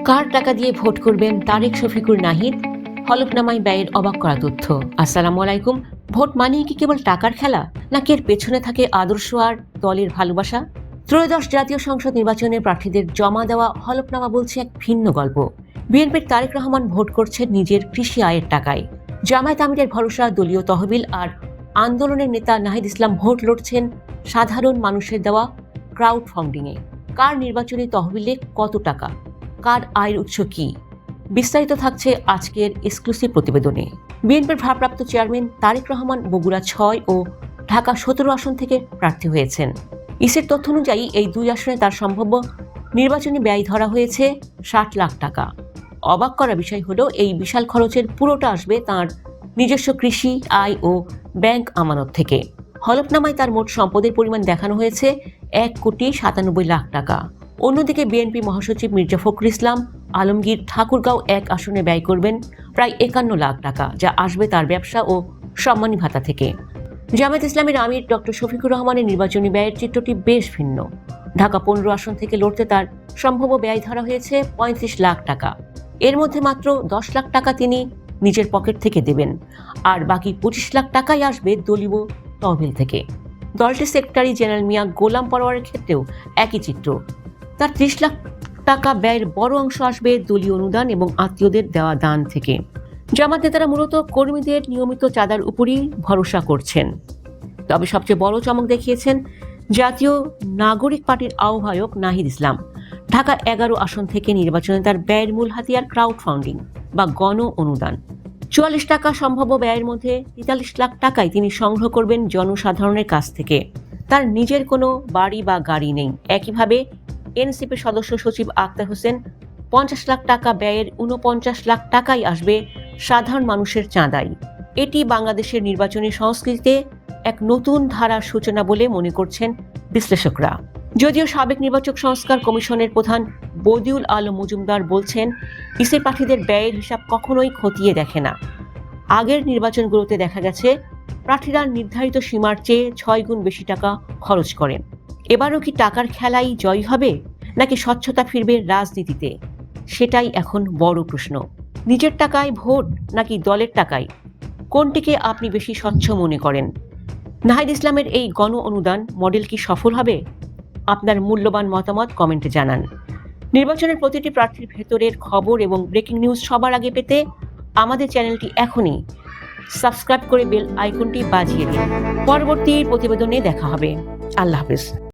কার টাকা দিয়ে ভোট করবেন তারেক শফিকুর নাহিদ, হলফনামায় ব্যয়ের অবাক করা তথ্য। আসসালামু আলাইকুম। ভোট মানেই কি কেবল টাকার খেলা, নাকি এর পেছনে থাকে আদর্শ আর দলের ভালোবাসা? ত্রয়োদশ জাতীয় সংসদ নির্বাচনে প্রার্থীদের জমা দেওয়া হলফনামা বলছে এক ভিন্ন গল্প। বিএনপির তারেক রহমান ভোট করছেন নিজের কৃষি আয়ের টাকায়। জামায়াত আমিরের ভরসা দলীয় তহবিল, আর আন্দোলনের নেতা নাহিদ ইসলাম ভোট লড়ছেন সাধারণ মানুষের দেওয়া ক্রাউড ফান্ডিংয়ে। কার নির্বাচনী তহবিলে কত টাকা, কার আয়ের উৎস কি, বিস্তারিত থাকছে আজকের এক্সক্লুসিভ প্রতিবেদনে। বিএনপির ভারপ্রাপ্ত চেয়ারম্যান তারেক রহমান বগুড়া 6 ও ঢাকা 17 আসন থেকে প্রার্থী হয়েছেন। ইসির তথ্য অনুযায়ী এই দুই আসনে তার সম্ভাব্য নির্বাচনী ব্যয় ধরা হয়েছে 60 লাখ টাকা। অবাক করা বিষয় হলো, এই বিশাল খরচের পুরোটা আসবে তার নিজস্ব কৃষি আয় ও ব্যাংক আমানত থেকে। হলফনামায় তার মোট সম্পদের পরিমাণ দেখানো হয়েছে 1,97,00,000 টাকা। অন্যদিকে বিএনপি মহাসচিব মির্জা ফখরুল ইসলাম আলমগীর ঠাকুরগাঁও 1 আসনে ব্যয় করবেন প্রায় 51 লাখ টাকা, যা আসবে তার ব্যবসা ও সম্মানী ভাতা থেকে। জামায়াত ইসলামের আমির ডক্টর শফিকুর রহমানের নির্বাচনী ব্যয়ের চিত্রটি বেশ ভিন্ন। ঢাকা 15 আসন থেকে লড়তে তার সম্ভাব্য ব্যয় ধরা হয়েছে 35 লাখ টাকা। এর মধ্যে মাত্র 10 লাখ টাকা তিনি নিজের পকেট থেকে দেবেন, আর বাকি 25 লাখ টাকাই আসবে দলীয় তহবিল থেকে। দলটির সেক্রেটারি জেনারেল মিয়া গোলাম পরোয়ারের ক্ষেত্রেও একই চিত্র। তার 30 লাখ টাকা ব্যয়ের বড় অংশ আসবে দলীয় অনুদান এবং আত্মীয়দের দেওয়া দান থেকে। জামাত নেতারা মূলত কর্মীদের নিয়মিত চাঁদার উপরই ভরসা করছেন। তবে সবচেয়ে বড় চমক দেখিয়েছেন জাতীয় নাগরিক পার্টির আহ্বায়ক নাহিদ ইসলাম। ঢাকা 11 আসন থেকে নির্বাচনে তার ব্যয়ের মূল হাতিয়ার ক্রাউড ফান্ডিং বা গণ অনুদান। 44 টাকা সম্ভাব্য ব্যয়ের মধ্যে 43 লাখ টাকাই তিনি সংগ্রহ করবেন জনসাধারণের কাছ থেকে। তার নিজের কোনো বাড়ি বা গাড়ি নেই। একইভাবে এনসিপির সদস্য সচিব আক্তার হোসেন 50 লাখ টাকা ব্যয়ের 49 লাখ টাকাই আসবে সাধারণ মানুষের চাঁদাই। এটি বাংলাদেশের নির্বাচনী সংস্কৃতিতে এক নতুন ধারার সূচনা বলে মনে করছেন বিশ্লেষকরা। যদিও সাবেক নির্বাচক সংস্কার কমিশনের প্রধান বদিউল আলম মজুমদার বলছেন, ইসির প্রার্থীদের ব্যয়ের হিসাব কখনোই খতিয়ে দেখে না। আগের নির্বাচনগুলোতে দেখা গেছে প্রার্থীরা নির্ধারিত সীমার চেয়ে 6 গুণ বেশি টাকা খরচ করেন। এবারও কি টাকার খেলাই জয় হবে, নাকি স্বচ্ছতা ফিরবে রাজনীতিতে? সেটাই এখন বড় প্রশ্ন। নিজের টাকায় ভোট নাকি দলের টাকায়, কোনটিকে আপনি বেশি স্বচ্ছ মনে করেন? নাহিদ ইসলামের এই গণ অনুদান মডেল কি সফল হবে? আপনার মূল্যবান মতামত কমেন্টে জানান। নির্বাচনের প্রতিটি প্রার্থীর ভেতরের খবর এবং ব্রেকিং নিউজ সবার আগে পেতে আমাদের চ্যানেলটি এখনই সাবস্ক্রাইব করে বেল আইকনটি বাজিয়ে দিন। পরবর্তী প্রতিবেদনে দেখা হবে। আল্লাহ হাফেজ।